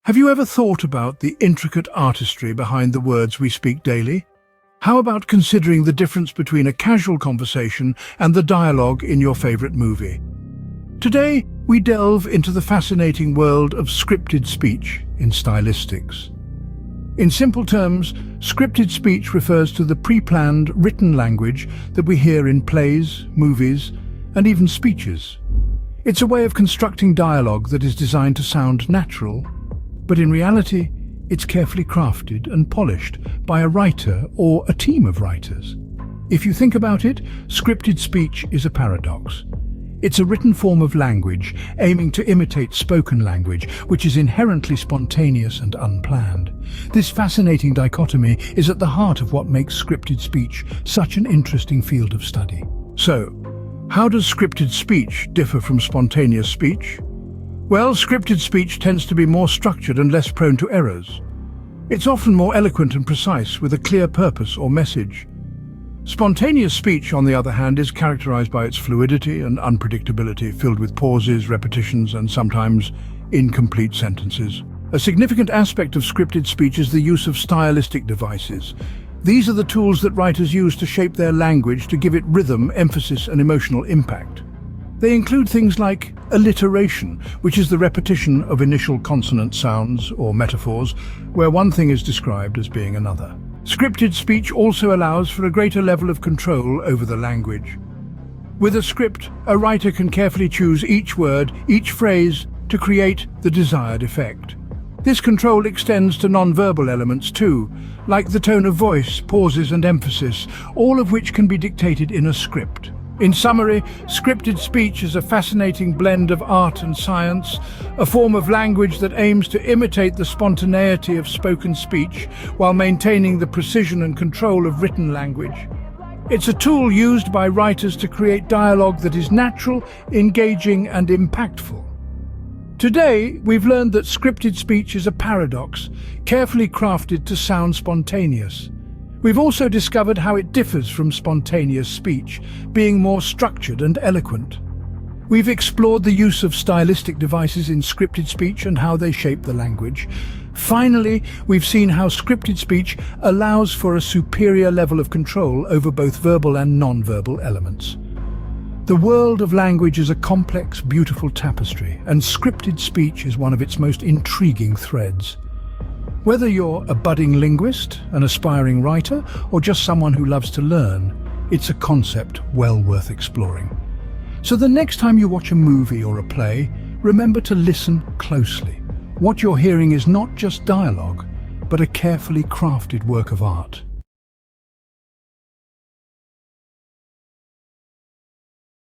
Have you ever thought about the intricate artistry behind the words we speak daily? How about considering the difference between a casual conversation and the dialogue in your favorite movie? Today, we delve into the fascinating world of scripted speech in stylistics. In simple terms, scripted speech refers to the pre-planned written language that we hear in plays, movies, and even speeches. It's a way of constructing dialogue that is designed to sound natural, but in reality, it's carefully crafted and polished by a writer or a team of writers. If you think about it, scripted speech is a paradox. It's a written form of language aiming to imitate spoken language, which is inherently spontaneous and unplanned. This fascinating dichotomy is at the heart of what makes scripted speech such an interesting field of study. So, how does scripted speech differ from spontaneous speech? Well, scripted speech tends to be more structured and less prone to errors. It's often more eloquent and precise, with a clear purpose or message. Spontaneous speech, on the other hand, is characterized by its fluidity and unpredictability, filled with pauses, repetitions, and sometimes incomplete sentences. A significant aspect of scripted speech is the use of stylistic devices. These are the tools that writers use to shape their language to give it rhythm, emphasis, and emotional impact. They include things like alliteration, which is the repetition of initial consonant sounds or metaphors, where one thing is described as being another. Scripted speech also allows for a greater level of control over the language. With a script, a writer can carefully choose each word, each phrase, to create the desired effect. This control extends to non-verbal elements too, like the tone of voice, pauses, and emphasis, all of which can be dictated in a script. In summary, scripted speech is a fascinating blend of art and science, a form of language that aims to imitate the spontaneity of spoken speech while maintaining the precision and control of written language. It's a tool used by writers to create dialogue that is natural, engaging, and impactful. Today, we've learned that scripted speech is a paradox, carefully crafted to sound spontaneous. We've also discovered how it differs from spontaneous speech, being more structured and eloquent. We've explored the use of stylistic devices in scripted speech and how they shape the language. Finally, we've seen how scripted speech allows for a superior level of control over both verbal and non-verbal elements. The world of language is a complex, beautiful tapestry, and scripted speech is one of its most intriguing threads. Whether you're a budding linguist, an aspiring writer, or just someone who loves to learn, it's a concept well worth exploring. So the next time you watch a movie or a play, remember to listen closely. What you're hearing is not just dialogue, but a carefully crafted work of art.